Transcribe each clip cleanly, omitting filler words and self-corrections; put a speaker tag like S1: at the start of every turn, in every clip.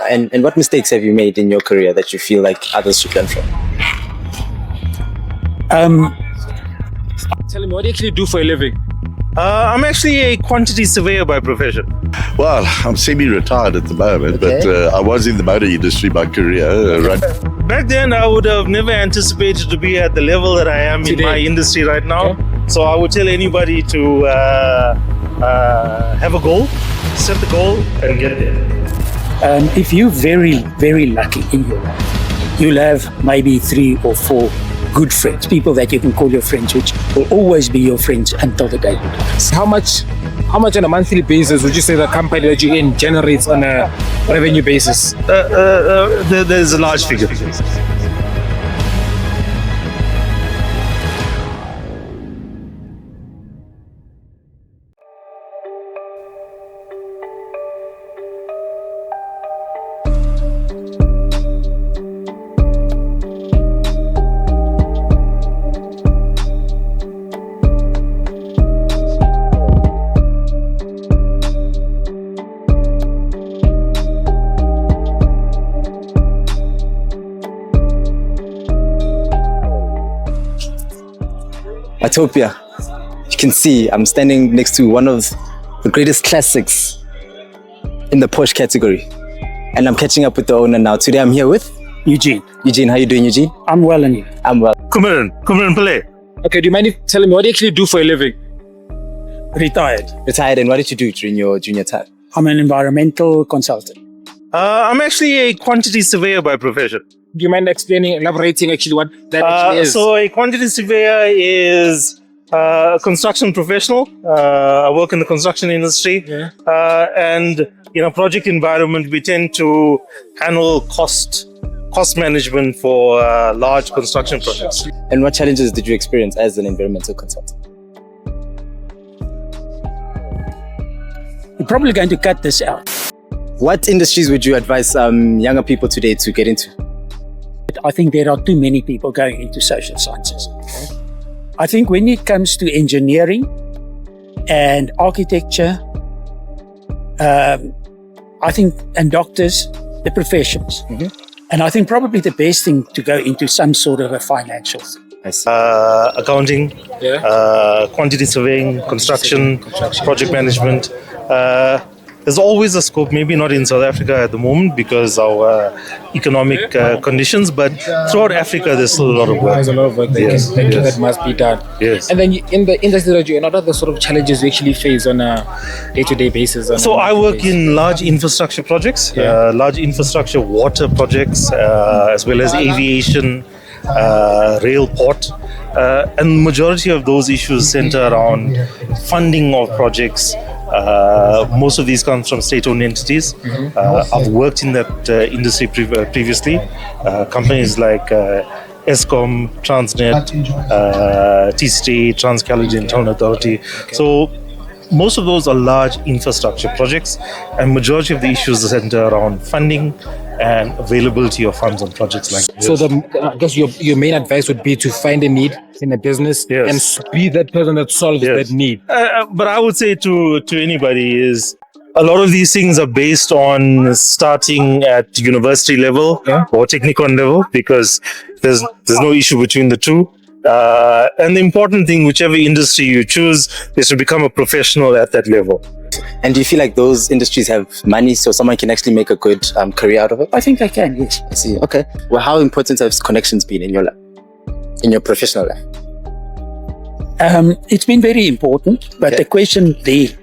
S1: And what mistakes have you made in your career that you feel like others should learn from?
S2: Tell me, what do you actually do for a living?
S3: I'm actually a quantity surveyor by profession.
S4: Well, I'm semi-retired at the moment,
S1: Okay.
S4: but I was in the motor industry by career.
S3: Back then, I would have never anticipated to be at the level that I am
S2: Today.
S3: in my industry right now. So I would tell anybody to have a goal, set the goal, and get there.
S5: If you're very, very lucky in your life, you'll have maybe 3 or 4 good friends, people that you can call your friends, which will always be your friends until the day you die.
S2: How much on a monthly basis would you say the company that you're in generates on a revenue basis?
S3: There's a large figure.
S1: YTOPIA. You can see I'm standing next to one of the greatest classics in the Porsche category. And I'm catching up with the owner now. Today I'm here with
S5: Eugene,
S1: Eugene. How you doing, Eugene?
S5: I'm well and you.
S1: I'm well.
S3: Kumaran Pillay.
S2: Okay, do you mind telling me what do you actually do for a living?
S5: Retired.
S1: Retired, and what did you do during your junior time?
S5: I'm an environmental consultant.
S3: I'm actually a quantity surveyor by profession.
S2: Do you mind elaborating actually what that actually is?
S3: So a quantity surveyor is a construction professional. I work in the construction industry. And in a project environment, we tend to handle cost management for large construction projects.
S1: And what challenges did you experience as an environmental consultant?
S5: You're probably going to cut this out.
S1: What industries would you advise younger people today to get into?
S5: I think there are too many people going into social sciences. I think when it comes to engineering and architecture, I think, and doctors, the professions. And I think probably the best thing to go into some sort of a financial thing.
S1: I see.
S3: Accounting, quantity surveying, construction, project management. There's always a scope, maybe not in South Africa at the moment because our economic conditions, but throughout Africa, there's still a lot of work.
S2: There's a lot of work that must be done.
S3: Yes.
S2: And then in the industry that you're in, what are the sort of challenges you actually face on a day-to-day basis?
S3: So I work in large infrastructure projects, large infrastructure water projects, as well as aviation, rail port. And the majority of those issues center around funding of projects. Most of these come from state-owned entities. I've worked in that industry previously. Companies like Eskom, Transnet, TCT, Trans-Caledonian Town Authority. So most of those are large infrastructure projects, and majority of the issues center around funding and availability of funds on projects like this.
S2: So I guess your main advice would be to find a need in a business and be that person that solves that need.
S3: But I would say to anybody is a lot of these things are based on starting at university level or technicon level, because there's no issue between the two. And the important thing, whichever industry you choose, is to become a professional at that level.
S1: And do you feel like those industries have money so someone can actually make a good career out of it?
S5: I think they can, yes.
S1: I see. Okay. Well, how important have connections been in your life, in your professional life?
S5: It's been very important, but the question the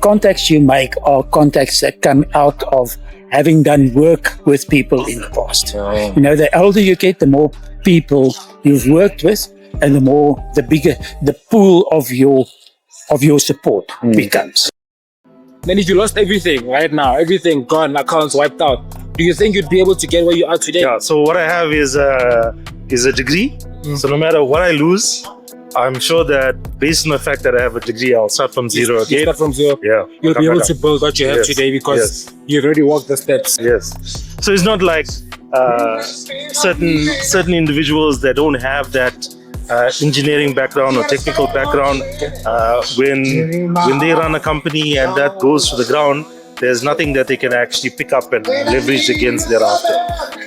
S5: contacts you make are contacts that come out of having done work with people in the past. You know, the older you get, the more people you've worked with, and the bigger the pool of your support becomes.
S2: Then if you lost everything right now, everything gone, accounts wiped out, do you think you'd be able to get where you are today?
S3: Yeah, so what I have is a degree. So no matter what I lose, I'm sure that based on the fact that I have a degree, I'll start from zero again.
S2: You start from zero.
S3: Yeah.
S2: You'll be able to build what you have today because you've already walked the steps.
S3: Yes. So it's not like certain individuals that don't have that engineering background or technical background, when they run a company and that goes to the ground, there's nothing that they can actually pick up and leverage against thereafter.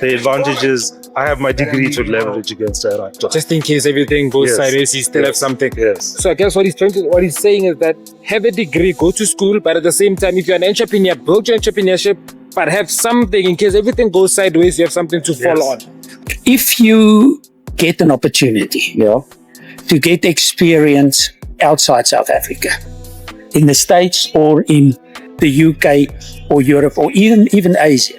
S3: The advantage is I have my degree to leverage against thereafter.
S2: Just in case everything goes
S3: Yes.
S2: sideways, you still have something.
S3: Yes.
S2: So I guess what he's saying is that have a degree, go to school, but at the same time, if you're an entrepreneur, build your entrepreneurship, but have something in case everything goes sideways, you have something to fall on.
S5: If you get an opportunity to get experience outside South Africa, in the States or in the UK or Europe or even Asia,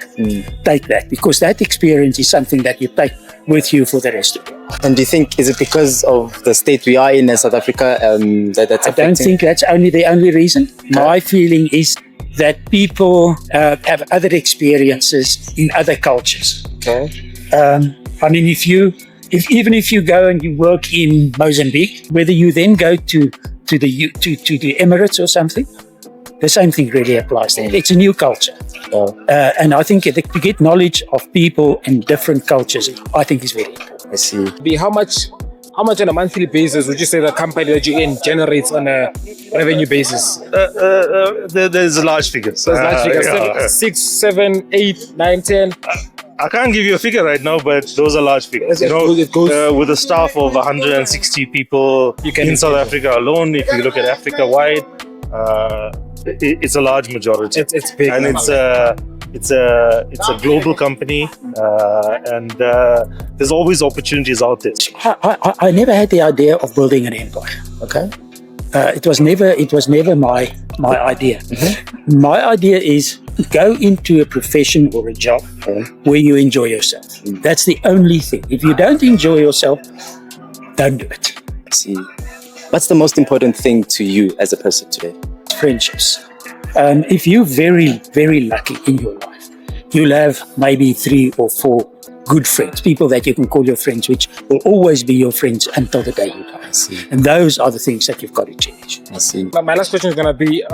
S5: take that, because that experience is something that you take with you for the rest of your life.
S1: And do you think, is it because of the state we are in as South Africa that's
S5: I don't think that's the only reason. My feeling is that people have other experiences in other cultures.
S2: Okay.
S5: I mean, even if you go and you work in Mozambique, whether you then go to the Emirates or something, the same thing really applies there. It's a new culture. And I think to get knowledge of people and different cultures, I think is very important.
S1: I see.
S2: How much on a monthly basis would you say the company that you're in generates on a revenue basis?
S3: There's large figures.
S2: So it's like 6, 7, 8, 9, 10.
S3: I can't give you a figure right now, but those are large figures.
S2: It goes-
S3: With a staff of 160 people in South Africa alone, if you look at Africa wide, it's a large majority.
S2: It's big.
S3: And it's a global company, and there's always opportunities out there.
S5: I never had the idea of building an empire.
S1: Okay.
S5: It was never my idea. My idea is go into a profession or a job where you enjoy yourself. That's the only thing. If you don't enjoy yourself, don't do it.
S1: I see. What's the most important thing to you as a person today?
S5: Friendships. If you're very, very lucky in your life, you'll have maybe 3 or 4 good friends, people that you can call your friends, which will always be your friends until the day you die. And those are the things that you've got to change.
S1: I see.
S2: My last question is going to be,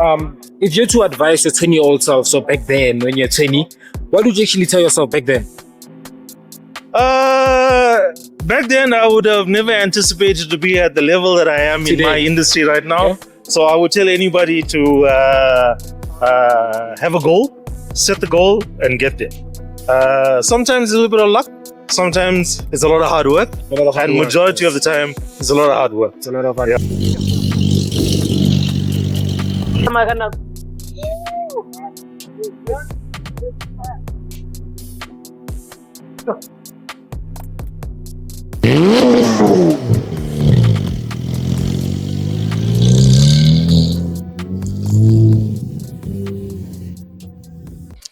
S2: if you're to advise your 20-year-old self, so back then when you're 20, what would you actually tell yourself back then?
S3: Back then, I would have never anticipated to be at the level that I am
S2: Today.
S3: in my industry right now.
S2: Yeah.
S3: So I would tell anybody to have a goal, set the goal, and get there. Sometimes it's a little bit of luck. Sometimes it's a lot of hard work. And majority of the time, it's a lot of hard work.
S2: It's a lot of fun.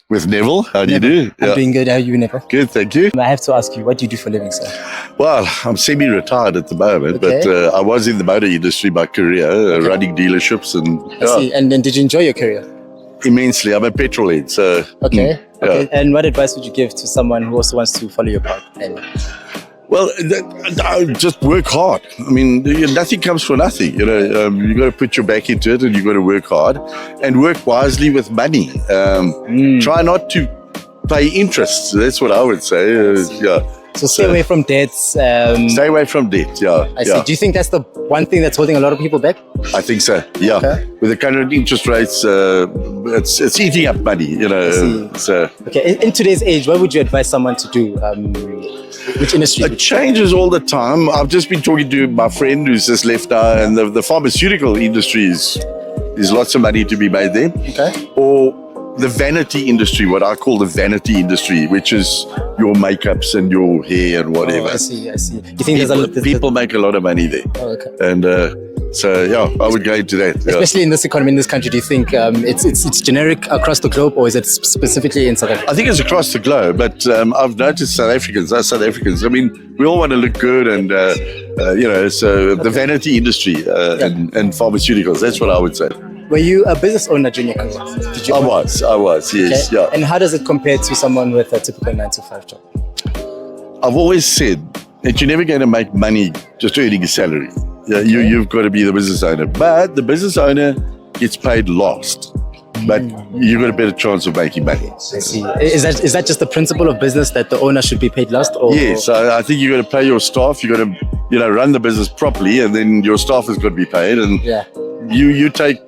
S4: With Neville, how do you do?
S1: I'm doing good. How are you, Nepa?
S4: Good, thank you.
S1: I have to ask you, what do you do for a living, sir?
S4: Well, I'm semi-retired at the moment,
S1: Okay.
S4: but I was in the motor industry by career, running dealerships and
S1: I see. And then did you enjoy your career?
S4: immensely. I'm a petrol head, so
S1: Okay.
S4: yeah.
S1: Okay. And what advice would you give to someone who also wants to follow your path? And
S4: Well, just work hard. I mean, nothing comes for nothing. You know, you got to put your back into it, and you got to work hard and work wisely with money. Try not to pay interest. That's what I would say. Yeah.
S1: so stay away from debts.
S4: Stay away from debt. Yeah.
S1: I see.
S4: Yeah.
S1: Do you think that's the one thing that's holding a lot of people back?
S4: I think so. Yeah.
S1: Okay.
S4: With the current interest rates, it's eating up money. You know.
S1: see.
S4: So.
S1: Okay. In today's age, what would you advise someone to do? Which industry?
S4: It changes all the time. I've just been talking to my friend who's just left now, and the pharmaceutical industry is lots of money to be made there.
S1: Okay.
S4: Or the vanity industry, what I call the vanity industry, which is your makeups and your hair and whatever.
S1: Oh, I see. I see. Do you think there's a lot
S4: People make a lot of money there.
S1: Oh, okay.
S4: And so, yeah, I would go into that. Yeah.
S1: Especially in this economy, in this country, do you think it's generic across the globe, or is it specifically in South Africa?
S4: I think it's across the globe, but I've noticed South Africans, I mean, we all want to look good and, so the vanity industry and pharmaceuticals, that's what I would say.
S1: Were you a business owner during your career? Did you
S4: I was, yes,
S1: Okay.
S4: yeah.
S1: And how does it compare to someone with a typical 9-to-5 job?
S4: I've always said that you're never going to make money just earning a salary. Yeah, you've got to be the business owner. But the business owner gets paid last. But you've got a better chance of making money.
S1: I see. Is that just the principle of business that the owner should be paid last? Or?
S4: Yes, I think you've got to pay your staff. You've got to, run the business properly, and then your staff has got to be paid. And
S1: Yeah.
S4: you take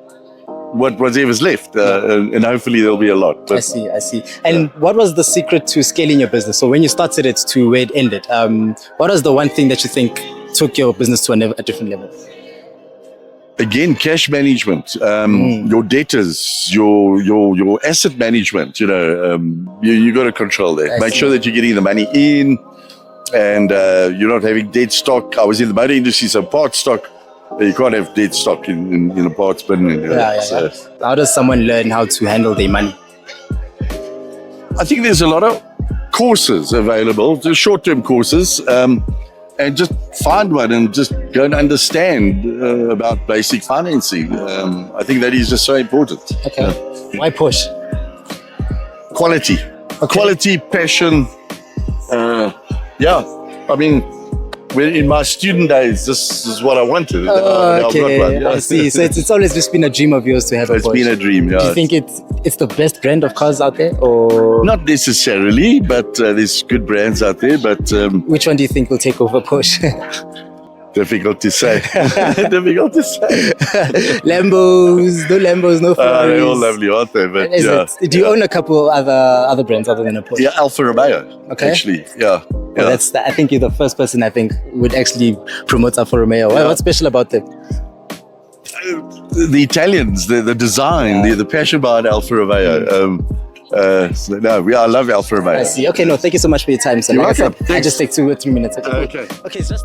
S4: whatever's left, and hopefully there'll be a lot.
S1: I see. And what was the secret to scaling your business? So when you started it to where it ended, what was the one thing that you think took your business to a different level?
S4: Again, cash management, your debtors, your asset management. You got to control that. Make sure that you're getting the money in, and you're not having dead stock. I was in the motor industry, so parts stock. You can't have dead stock in a parts bin. So.
S1: How does someone learn how to handle their money?
S4: I think there's a lot of courses available, the short-term courses. And just find one and just go and understand about basic financing. I think that is just so important.
S1: Okay. Why push?
S4: Quality. Quality, passion. I mean, in my student days, this is what I wanted.
S1: Okay, I see. So it's always just been a dream of yours to have a Porsche.
S4: It's been a dream, yeah.
S1: Do you think it's the best brand of cars out there, or
S4: not necessarily? But there's good brands out there. But
S1: which one do you think will take over Porsche?
S4: Difficult to say. Difficult to say.
S1: Lambos, no Ferraris.
S4: They're all lovely, aren't they? But
S1: do you own a couple other brands other than a Porsche?
S4: Yeah, Alfa Romeo. Okay. Actually, yeah.
S1: Well, I think you're the first person I think would actually promote Alfa Romeo. Yeah. What's special about them?
S4: The Italians, the design, the passion behind Alfa Romeo. I love Alfa Romeo.
S1: I see. Okay, no, thank you so much for your time. So
S4: You're welcome.
S1: I just take 2 or 3 minutes.
S4: Okay.
S1: Okay, it's just